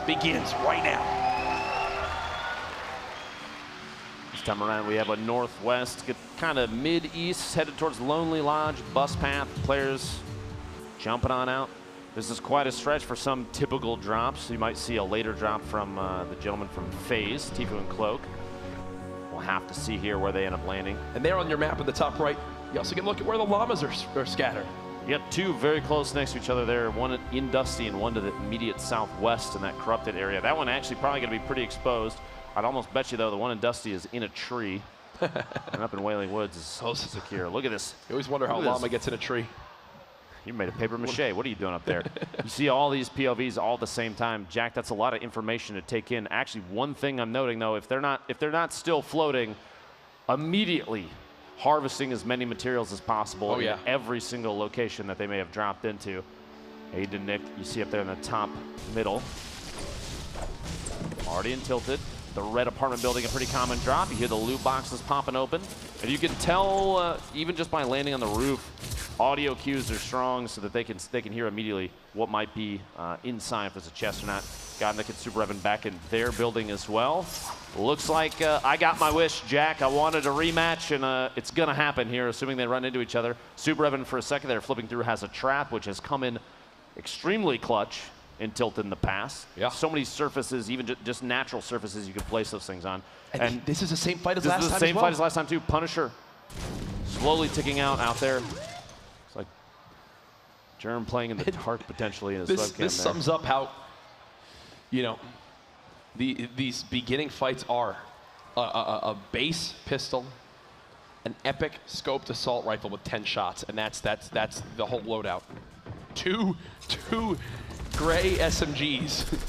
begins right now. This time around, we have a northwest, kind of mid-east, headed towards Lonely Lodge, bus path, players jumping on out. This is quite a stretch for some typical drops. You might see a later drop from the gentleman from FaZe, Tifu and Cloak. We'll have to see here where they end up landing. And there on your map at the top right, you also can look at where the llamas are scattered. You got two very close next to each other there, one in Dusty and one to the immediate southwest in that corrupted area. That one actually probably going to be pretty exposed. I'd almost bet you, though, the one in Dusty is in a tree. And up in Wailing Woods is so secure. Look at this. You always wonder how a llama gets in a tree. You made a paper mache. What are you doing up there? You see all these POVs all at the same time. Jack, that's a lot of information to take in. Actually, one thing I'm noting, though, if they're not still floating, immediately harvesting as many materials as possible in every single location that they may have dropped into. Aiden and Nick, you see up there in the top middle. Already in Tilted. The red apartment building, a pretty common drop. You hear the loot boxes popping open. And you can tell, even just by landing on the roof, audio cues are strong so that they can hear immediately what might be inside, if there's a chest or not. Godnick and Super Evan back in their building as well. Looks like I got my wish, Jack. I wanted a rematch, and it's going to happen here, assuming they run into each other. Super Evan, for a second there, flipping through, has a trap, which has come in extremely clutch in Tilted in the past. Yeah. So many surfaces, even just natural surfaces you can place those things on. And this is the same fight as last time. This is the same fight as last time, too. Punisher slowly ticking out there. It's like Germ playing in the dark potentially in his webcam. This sums up how, you know, these beginning fights are a base pistol, an epic scoped assault rifle with 10 shots, and that's the whole loadout. Two gray SMGs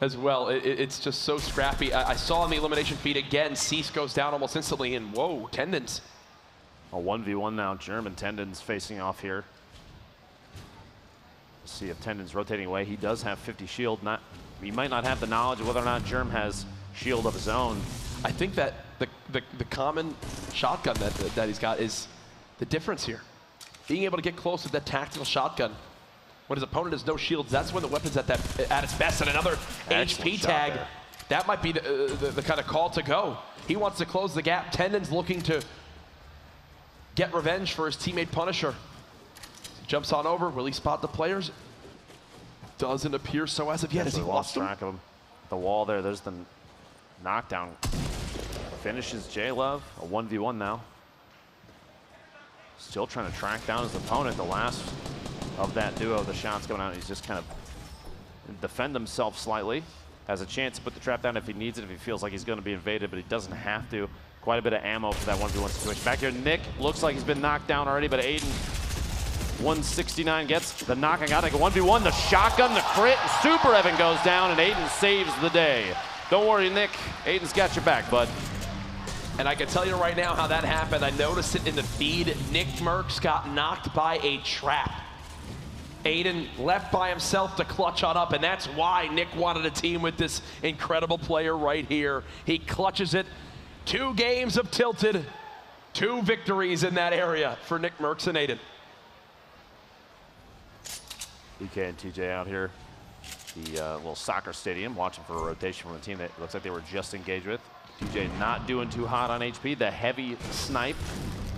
as well. It's just so scrappy. I saw in the elimination feed again, Cease goes down almost instantly, and whoa, Tendons. A 1v1 now, German Tendons facing off here. Let's see if Tendons rotating away. He does have 50 shield. He might not have the knowledge of whether or not Germ has shield of his own. I think that the common shotgun that he's got is the difference here. Being able to get close with that tactical shotgun when his opponent has no shields, that's when the weapon's at its best. And another HP tag, that might be the kind of call to go. He wants to close the gap. Tendons looking to get revenge for his teammate Punisher. Jumps on over, will he spot the players? Doesn't appear so as of yet. Has he lost track of him? The wall there, there's the knockdown. Finishes J-Love, a 1v1 now. Still trying to track down his opponent. The last of that duo, the shots going out. He's just kind of defend himself slightly. Has a chance to put the trap down if he needs it, if he feels like he's going to be invaded, but he doesn't have to. Quite a bit of ammo for that 1v1 situation. Back here, Nick looks like he's been knocked down already, but Aiden, 169 gets the knocking out. Like a 1v1, the shotgun, the crit, and Super Evan goes down, and Aiden saves the day. Don't worry, Nick. Aiden's got your back, bud. And I can tell you right now how that happened. I noticed it in the feed. Nick Merckx got knocked by a trap. Aiden left by himself to clutch on up, and that's why Nick wanted a team with this incredible player right here. He clutches it. 2 games of Tilted, 2 victories in that area for Nick Merckx and Aiden. EK and TJ out here, the little soccer stadium, watching for a rotation from a team that looks like they were just engaged with. TJ not doing too hot on HP. The heavy snipe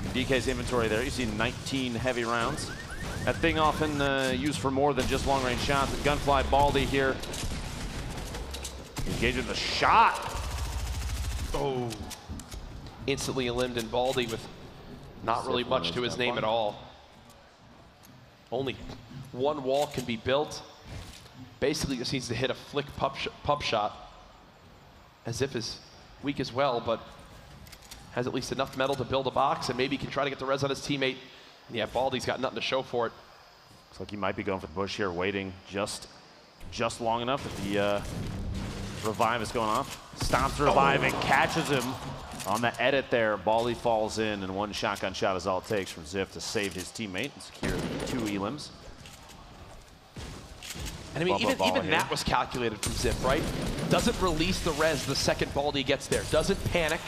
in DK's inventory there. You see 19 heavy rounds. That thing often used for more than just long-range shots. The Gunfly Baldy here. Engaged with a shot. Oh. Instantly eliminated Baldy with not really much to his name at all. Only 1 wall can be built. Basically just needs to hit a flick pub shot. As if is weak as well, but has at least enough metal to build a box and maybe can try to get the res on his teammate. And yeah, Baldy's got nothing to show for it. Looks like he might be going for the bush here, waiting just long enough that the revive is going off. Stops the revive and catches him on the edit there. Baldy falls in, and 1 shotgun shot is all it takes from Ziff to save his teammate and secure 2 elims. And I mean, even that was calculated from Ziff, right? Doesn't release the res the second Baldy gets there. Doesn't panic.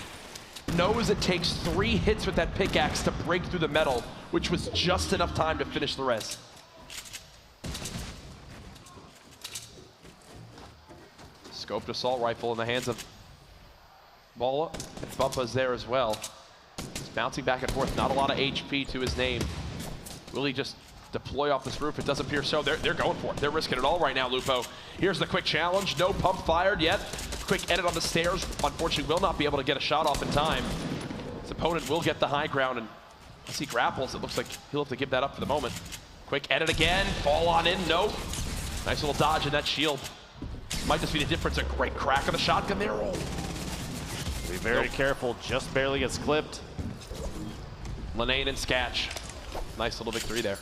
Knows it takes 3 hits with that pickaxe to break through the metal, which was just enough time to finish the res. Scoped assault rifle in the hands of Balla. And Bumpa's there as well. He's bouncing back and forth. Not a lot of HP to his name. Will he just deploy off this roof? It does appear so. They're going for it. They're risking it all right now, Lupo. Here's the quick challenge. No pump fired yet. Quick edit on the stairs. Unfortunately, will not be able to get a shot off in time. His opponent will get the high ground, and as he grapples, it looks like he'll have to give that up for the moment. Quick edit again. Fall on in. Nope. Nice little dodge in that shield. Might just be the difference. A great crack of the shotgun there. Oh. Be very careful. Just barely gets clipped. Linane and Skatch. Nice little victory there.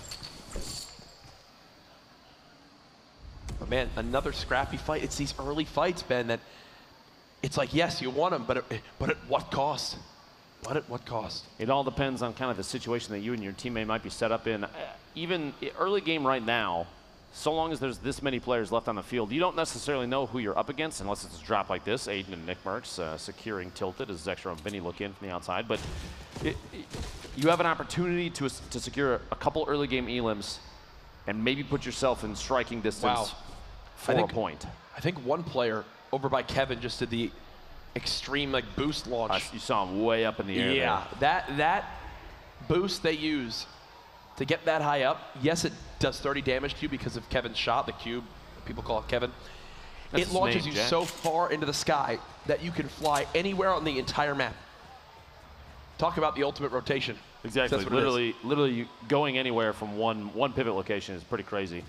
But man, another scrappy fight. It's these early fights, Ben, that it's like, yes, you want them, but at what cost? But at what cost? It all depends on kind of the situation that you and your teammate might be set up in. Even early game right now, so long as there's this many players left on the field, you don't necessarily know who you're up against unless it's a drop like this. Aiden and NickMercs securing Tilted as Zextra and Vinny look in from the outside. But you have an opportunity to secure a couple early game elims and maybe put yourself in striking distance for a point. I think one player over by Kevin just did the extreme like boost launch. You saw him way up in the air. Yeah, that boost they use to get that high up, yes, it does 30 damage to you because of Kevin's shot, the cube, people call it Kevin. It launches you so far into the sky that you can fly anywhere on the entire map. Talk about the ultimate rotation. Exactly, literally going anywhere from one pivot location is pretty crazy.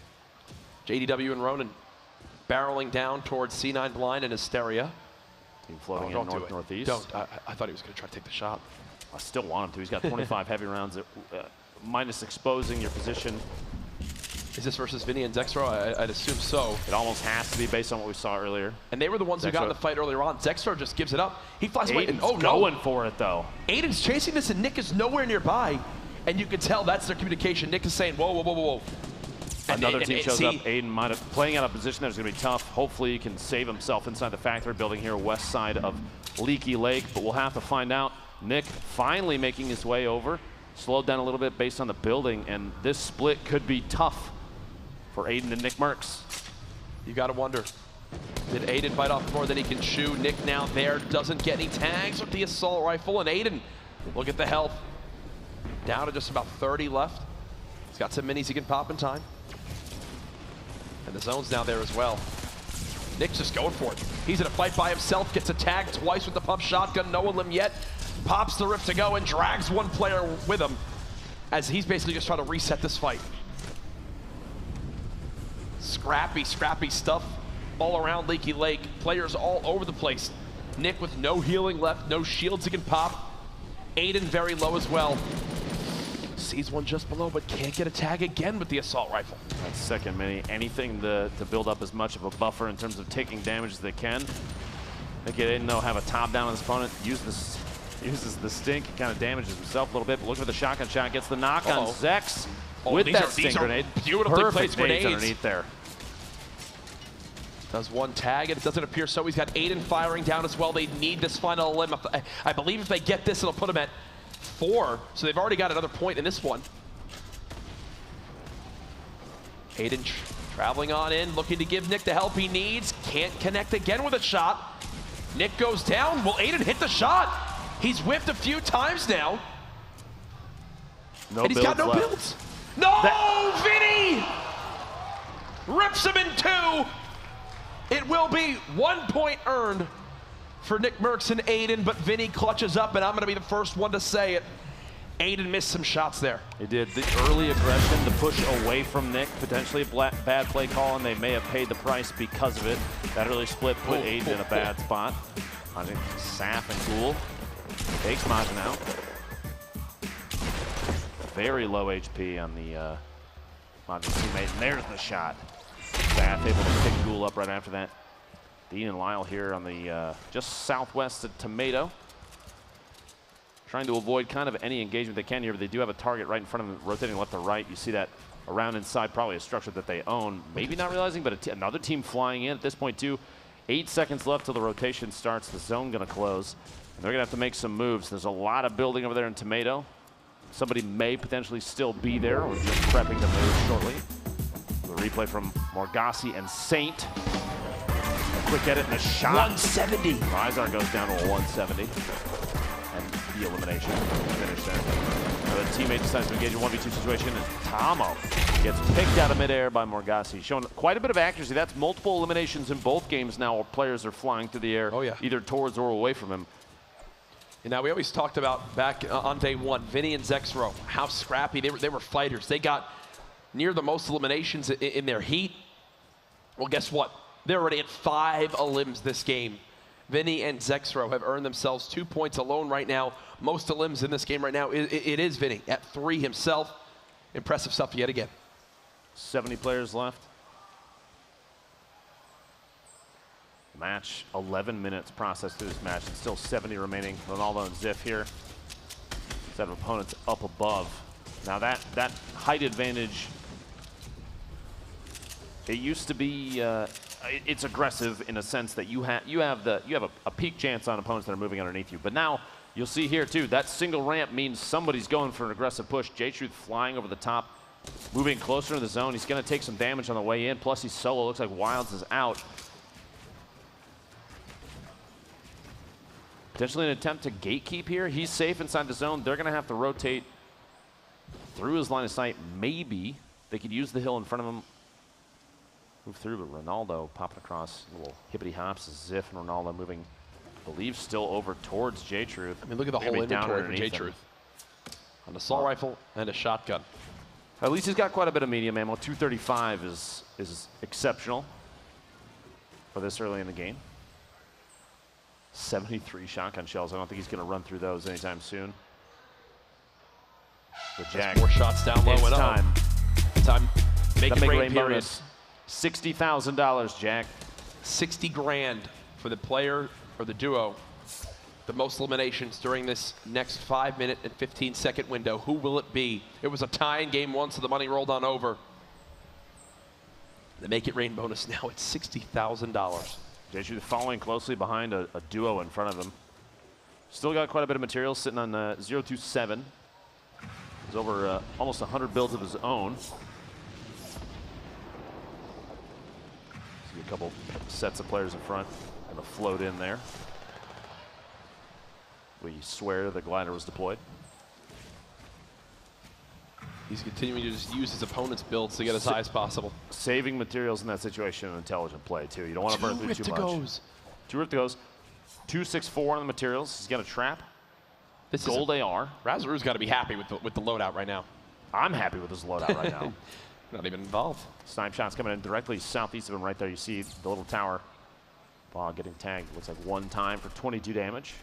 JDW and Ronan barreling down towards C9 Blind and Hysteria. Team floating in northeast. Don't, I thought he was gonna try to take the shot. I still want him to. He's got 25 heavy rounds, minus exposing your position. Is this versus Vinny and Zextra? I'd assume so. It almost has to be based on what we saw earlier. And they were the ones who got in the fight earlier on. Zextra just gives it up. He flies away. And, going for it, though. Aiden's chasing this, and Nick is nowhere nearby. And you can tell that's their communication. Nick is saying, whoa, whoa, whoa, whoa, whoa. Another team shows up. Aiden might have playing out of position there is going to be tough. Hopefully he can save himself inside the factory building here west side of Leaky Lake, but we'll have to find out. Nick finally making his way over. Slowed down a little bit based on the building, and this split could be tough for Aiden and NickMercs. You got to wonder, did Aiden bite off more than he can chew? Nick now there, doesn't get any tags with the assault rifle, and Aiden, look at the health. Down to just about 30 left. He's got some minis he can pop in time. And the zone's now there as well. Nick's just going for it. He's in a fight by himself, gets a tag twice with the pump shotgun, no limb yet. Pops the rift to go and drags one player with him as he's basically just trying to reset this fight. Scrappy stuff all around Leaky Lake. Players all over the place. Nick with no healing left, no shields he can pop. Aiden very low as well. Sees one just below, but can't get a tag again with the assault rifle. That second mini, anything to build up as much of a buffer in terms of taking damage as they can. I think Aiden, though, have a top down on his opponent, uses the stink, kind of damages himself a little bit, but look for the shotgun shot, gets the knock on Zex with that stink grenade. Beautifully placed grenades underneath there. Does one tag, and it doesn't appear so. He's got Aiden firing down as well. They need this final limb. I believe if they get this, it'll put them at 4, so they've already got another point in this one. Aiden traveling on in, looking to give Nick the help he needs. Can't connect again with a shot. Nick goes down. Will Aiden hit the shot? He's whiffed a few times now. No, and he's got no builds. No, Vinny! Rips him in 2. It will be 1 point earned for NickMercs and Aiden, but Vinny clutches up, and I'm going to be the first one to say it. Aiden missed some shots there. He did. The early aggression to push away from Nick, potentially a bad play call, and they may have paid the price because of it. That early split put Aiden in a bad spot. Majin Saf and Cool. Takes Majin out. Very low HP on the Majin teammate, and there's the shot. Saf able to pick Ghoul up right after that. Dean and Lyle here on the just southwest of Tomato. Trying to avoid kind of any engagement they can here, but they do have a target right in front of them, rotating left to right. You see that around inside, probably a structure that they own. Maybe not realizing, but another team flying in at this point too. 8 seconds left till the rotation starts. The zone gonna close. And they're gonna have to make some moves. There's a lot of building over there in Tomato. Somebody may potentially still be there or just prepping to move shortly. The replay from Morgassi and Saint. quick edit and a shot. 170. Rizar goes down to a 170. And the elimination finish there. The teammate decides to engage in a 1v2 situation, and Tamo gets picked out of midair by Morgassi, showing quite a bit of accuracy. That's multiple eliminations in both games now where players are flying through the air, either towards or away from him. And now we always talked about back on day one, Vinny and Zexro, how scrappy they were fighters. They got near the most eliminations in their heat. Well, guess what? They're already at 5 elims this game. Vinny and Zexro have earned themselves 2 points alone right now. Most elims in this game right now, it is Vinny at 3 himself. Impressive stuff yet again. 70 players left. Match, 11 minutes processed through this match, and still 70 remaining. Ronaldo and Ziff here. Set of opponents up above. Now that height advantage, it used to be, it's aggressive in a sense that you have a peak chance on opponents that are moving underneath you. But now you'll see here too, that single ramp means somebody's going for an aggressive push. J-Truth flying over the top, moving closer to the zone. He's going to take some damage on the way in. Plus he's solo. Looks like Wilds is out. Potentially an attempt to gatekeep here. He's safe inside the zone. They're going to have to rotate through his line of sight. Maybe they could use the hill in front of him. Move through, but Ronaldo popping across a little hippity hops. Ziff and Ronaldo moving, I believe, still over towards J-Truth. I mean, look at the whole inventory for J-Truth. An assault rifle and a shotgun. At least he's got quite a bit of medium ammo. 235 is exceptional for this early in the game. 73 shotgun shells. I don't think he's going to run through those anytime soon. But Jack, more shots down low and up. Time. Make it rain period. $60,000, Jack. 60 grand for the player or the duo. The most eliminations during this next 5-minute and 15-second window. Who will it be? It was a tie in game 1, so the money rolled on over. The Make It Rain bonus now at $60,000. J-Truth following closely behind a duo in front of him. Still got quite a bit of material sitting on 027. He's over almost 100 builds of his own. See a couple sets of players in front. Gonna float in there. We swear the glider was deployed. He's continuing to just use his opponent's builds to get as high as possible. Saving materials in that situation, an intelligent play too. You don't want to burn through too much. 2 rip to goes. 264 on the materials. He's got a trap. This gold AR. Razaru's got to be happy with the loadout right now. I'm happy with his loadout right now. Not even involved. Snipe shots coming in directly southeast of him right there. You see the little tower. Ball getting tagged. Looks like 1 time for 22 damage.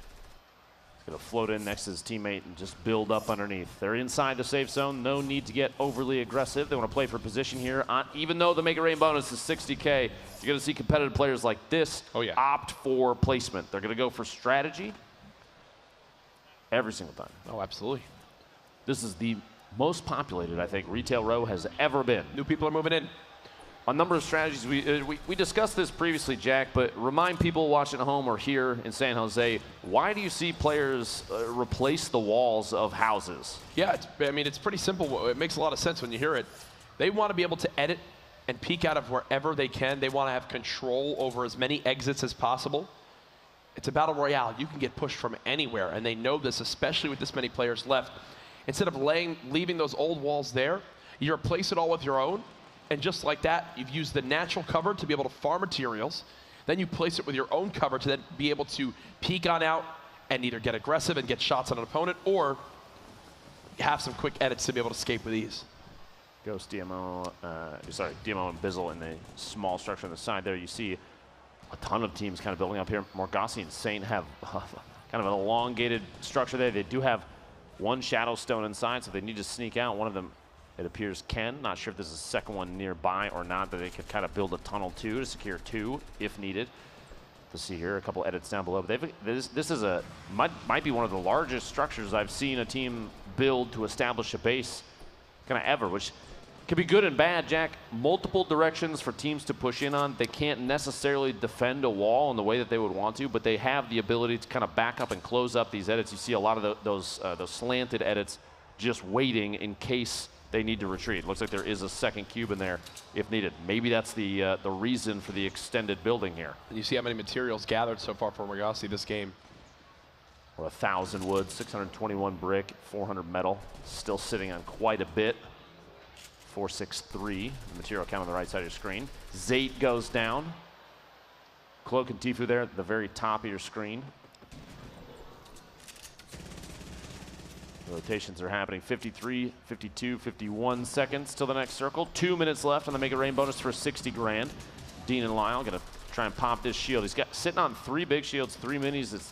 Gonna float in next to his teammate and just build up underneath. They're inside the safe zone. No need to get overly aggressive. They want to play for position here. Even though the Make It Rain bonus is 60K, you're gonna see competitive players like this opt for placement. They're gonna go for strategy every single time. Oh, absolutely. This is the most populated, I think, retail row has ever been. New people are moving in. A number of strategies. We discussed this previously, Jack, but remind people watching at home or here in San Jose, why do you see players replace the walls of houses? Yeah, I mean, it's pretty simple. It makes a lot of sense when you hear it. They want to be able to edit and peek out of wherever they can. They want to have control over as many exits as possible. It's a battle royale. You can get pushed from anywhere, and they know this, especially with this many players left. Instead of leaving those old walls there, you replace it all with your own. And just like that, you've used the natural cover to be able to farm materials. Then you place it with your own cover to then be able to peek on out and either get aggressive and get shots on an opponent, or have some quick edits to be able to escape with ease. Ghost, DMO, DMO and Bizzle in the small structure on the side there. You see a ton of teams kind of building up here. Morgassi and Saint have kind of an elongated structure there. They do have 1 Shadow Stone inside, so they need to sneak out. One of them, it appears, can. Not sure if there's a second one nearby or not that they could kind of build a tunnel to secure 2 if needed. Let's see here, a couple edits down below. But this is might be one of the largest structures I've seen a team build to establish a base kind of ever, which could be good and bad, Jack. Multiple directions for teams to push in on. They can't necessarily defend a wall in the way that they would want to, but they have the ability to kind of back up and close up these edits. You see a lot of those slanted edits just waiting in case they need to retreat. Looks like there is a second cube in there if needed. Maybe that's the reason for the extended building here. And you see how many materials gathered so far for Morgassi this game. Or 1,000 wood, 621 brick, 400 metal. Still sitting on quite a bit. 463, the material count on the right side of your screen. Zayt goes down. Cloak and Tfue there at the very top of your screen. Rotations are happening 53, 52, 51 seconds till the next circle. 2 minutes left on the Make It Rain bonus for 60 grand. Dean and Lyle gonna try and pop this shield. He's got sitting on 3 big shields, 3 minis.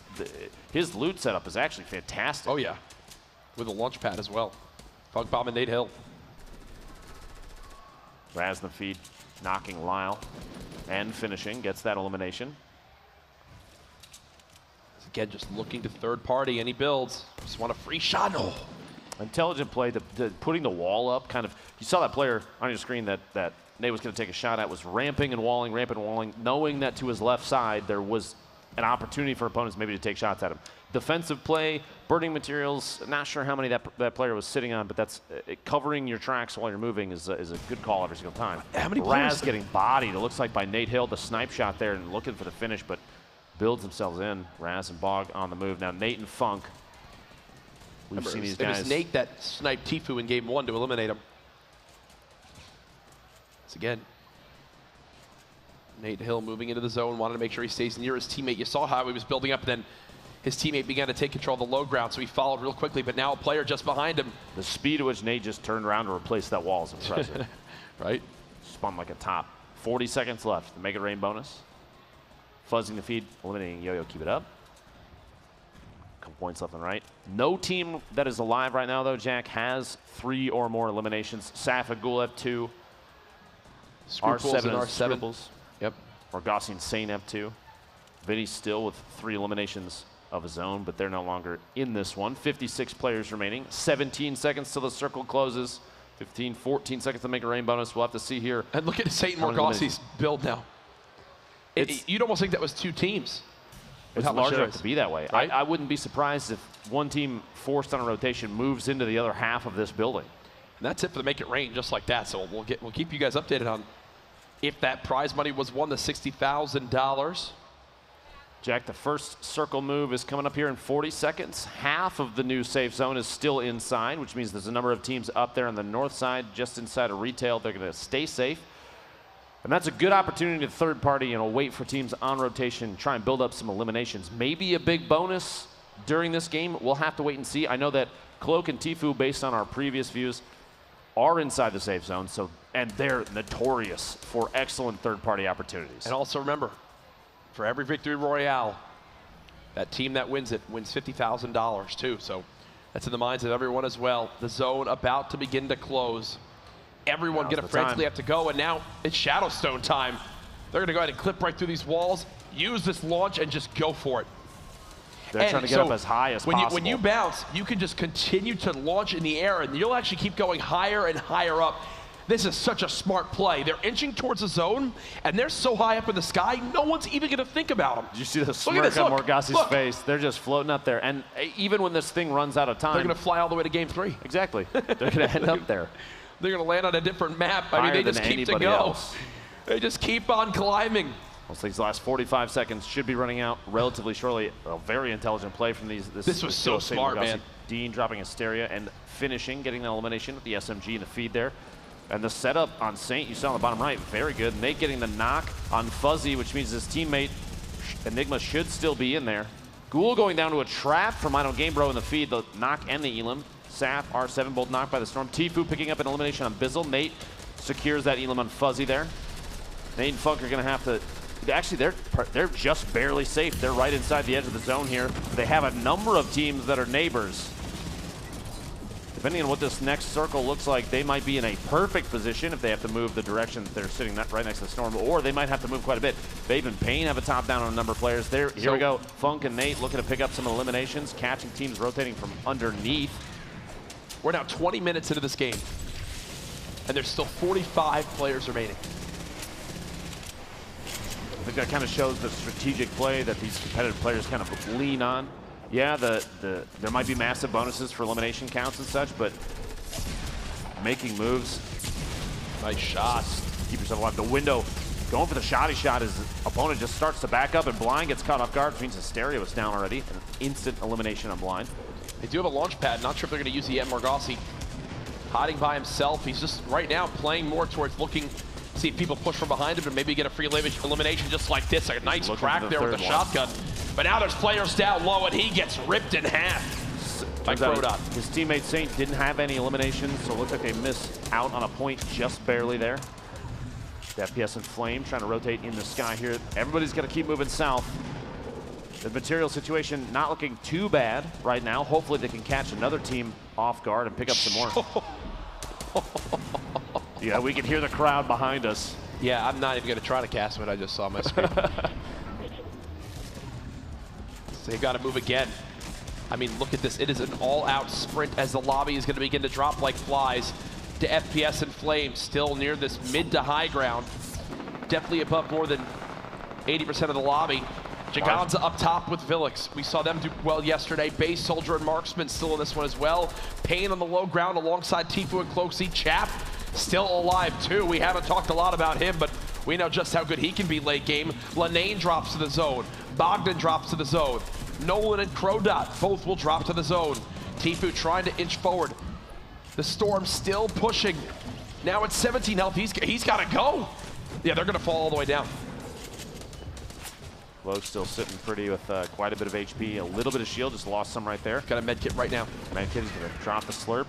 His loot setup is actually fantastic. Oh yeah, with a launch pad as well. Funk Bomb and Nate Hill. Raz the feed, knocking Lyle and finishing, gets that elimination. Again, just looking to third party, any builds. Just want a free shot. Oh. Intelligent play, putting the wall up, kind of, you saw that player on your screen that Nate was going to take a shot at, was ramping and walling, knowing that to his left side there was an opportunity for opponents maybe to take shots at him. Defensive play, burning materials, not sure how many that player was sitting on, but that's covering your tracks while you're moving is a good call every single time. How many Raz getting bodied, it looks like by Nate Hill, the snipe shot there and looking for the finish, but builds themselves in. Raz and Bog on the move. Now Nate and Funk. We've seen these guys. It was Nate that sniped Tfue in game 1 to eliminate him. So again, Nate Hill moving into the zone, wanted to make sure he stays near his teammate. You saw how he was building up, and then his teammate began to take control of the low ground, so he followed real quickly, but now a player just behind him. The speed at which Nate just turned around to replace that wall is impressive. Right? Spun like a top. 40 seconds left. The Make It Rain bonus. Fuzzing the feed, eliminating Yo-Yo, keep it up. Couple points left and right. No team that is alive right now, though, Jack, has 3 or more eliminations. Saf and Ghoul have 2. R7 and R7. Yep. Morgassi and Sane have 2. Vinny still with 3 eliminations of his own, but they're no longer in this one. 56 players remaining. 17 seconds till the circle closes. 15, 14 seconds to Make It Rain bonus. We'll have to see here. And look at Satan Morgassi's build now. You'd almost think that was 2 teams. It's large enough to be that way. Right? I wouldn't be surprised if one team forced on a rotation moves into the other half of this building. And that's it for the Make It Rain, just like that. So we'll keep you guys updated on if that prize money was won, the $60,000. Jack, the first circle move is coming up here in 40 seconds. Half of the new safe zone is still inside, which means there's a number of teams up there on the north side, just inside of retail. They're going to stay safe. And that's a good opportunity to third party, wait for teams on rotation, try and build up some eliminations. Maybe a big bonus during this game. We'll have to wait and see. I know that Cloak and Tfue, based on our previous views, are inside the safe zone, and they're notorious for excellent third party opportunities. And also remember, for every victory royale, that team that wins it wins $50,000 too. So that's in the minds of everyone as well. The zone about to begin to close. Everyone going to frantically have to go, and now it's Shadowstone time. They're going to go ahead and clip right through these walls, use this launch, and just go for it. They're trying to get up as high as possible. When you bounce, you can just continue to launch in the air, and you'll actually keep going higher and higher up. This is such a smart play. They're inching towards the zone, and they're so high up in the sky, no one's even going to think about them. Did you see the smirk on Morgassi's face? They're just floating up there. And even when this thing runs out of time, they're going to fly all the way to game 3. Exactly. They're going to end up there. They're going to land on a different map. I mean, they just keep to go. They just keep on climbing. Looks like these last 45 seconds should be running out relatively shortly. A very intelligent play from these. This was so smart, man. Dean dropping Hysteria and finishing, getting the elimination with the SMG in the feed there. And the setup on Saint, you saw on the bottom right, very good. Nate getting the knock on Fuzzy, which means his teammate Enigma should still be in there. Ghoul going down to a trap from I Don't Game Bro in the feed, the knock and the elim. Saf, R7 both knocked by the Storm. Tfue picking up an elimination on Bizzle. Nate secures that elim on Fuzzy there. Nate and Funk are going to have to. Actually, they're just barely safe. They're right inside the edge of the zone here. They have a number of teams that are neighbors. Depending on what this next circle looks like, they might be in a perfect position if they have to move the direction that they're sitting right next to the Storm, or they might have to move quite a bit. Babe and Payne have a top down on a number of players. Here we go. Funk and Nate looking to pick up some eliminations, catching teams rotating from underneath. We're now 20 minutes into this game, and there's still 45 players remaining. I think that kind of shows the strategic play that these competitive players kind of lean on. Yeah, there might be massive bonuses for elimination counts and such, but making moves. Nice shot. Keep yourself alive. The window going for the shotty shot. His opponent just starts to back up, and Blind gets caught off guard, which means Hysteria was down already. An instant elimination on Blind. They do have a launch pad. Not sure if they're going to use the Morgassi. Hiding by himself. He's just right now playing more towards looking, see if people push from behind him and maybe get a free elimination just like this. A nice crack there with the shotgun. But now there's players down low, and he gets ripped in half by Crodot. His teammate Saint didn't have any eliminations, so it looks like they missed out on a point just barely there. The FPS and Flame trying to rotate in the sky here. Everybody's going to keep moving south. The material situation not looking too bad right now. Hopefully they can catch another team off guard and pick up some more. Yeah, we can hear the crowd behind us. Yeah, I'm not even going to try to cast what I just saw on my screen. So they got to move again. I mean, look at this. It is an all-out sprint as the lobby is going to begin to drop like flies. To FPS and Flame, still near this mid to high ground. Definitely above more than 80% of the lobby. Jaganza up top with Villix. We saw them do well yesterday. Base Soldier and Marksman still in this one as well. Payne on the low ground alongside Tfue and Cloakzy. Chap still alive too. We haven't talked a lot about him, but we know just how good he can be late game. Lanane drops to the zone. Bogdan drops to the zone. Nolan and Crodot both will drop to the zone. Tfue trying to inch forward. The Storm still pushing. Now it's 17 health. He's got to go. Yeah, they're going to fall all the way down. Low still sitting pretty with quite a bit of HP. A little bit of shield, just lost some right there. Got a med kit right now. Med kit is going to drop the slurp.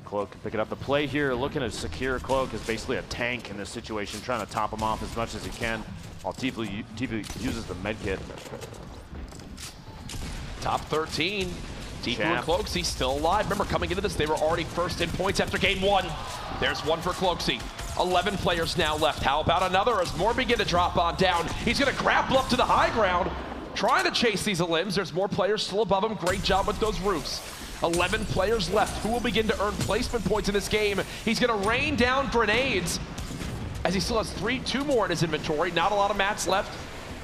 Cloak can pick it up. The play here, looking to secure Cloak, is basically a tank in this situation, trying to top him off as much as he can, while Tfue uses the med kit. Top 13. Tfue and Cloakzy still alive. Remember, coming into this, they were already first in points after game one. There's one for Cloakzy. 11 players now left. How about another as more begin to drop on down? He's going to grapple up to the high ground, trying to chase these elims. There's more players still above him. Great job with those roofs. 11 players left. Who will begin to earn placement points in this game? He's going to rain down grenades as he still has two more in his inventory. Not a lot of mats left.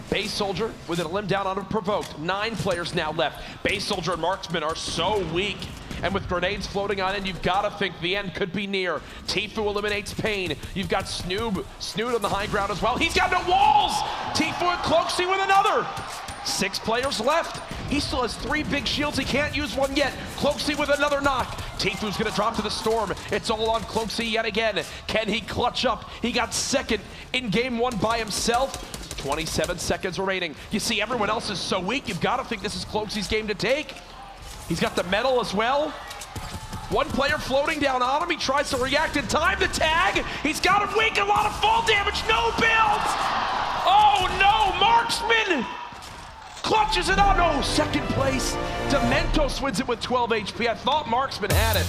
Base Soldier with an elim down unprovoked. 9 players now left. Base Soldier and Marksman are so weak. And with grenades floating on in, you've got to think the end could be near. Tfue eliminates Payne. You've got Snood on the high ground as well. He's got no walls! Tfue and Cloakzy with another. 6 players left. He still has 3 big shields. He can't use one yet. Cloakzy with another knock. Tfue's gonna drop to the Storm. It's all on Cloakzy yet again. Can he clutch up? He got second in game 1 by himself. 27 seconds remaining. You see everyone else is so weak, you've got to think this is Cloakzy's game to take. He's got the medal as well. 1 player floating down on him. He tries to react in time. The tag. He's got him weak. A lot of fall damage. No builds. Oh no, Marksman clutches it out. Oh, second place. Dementos wins it with 12 HP. I thought Marksman had it.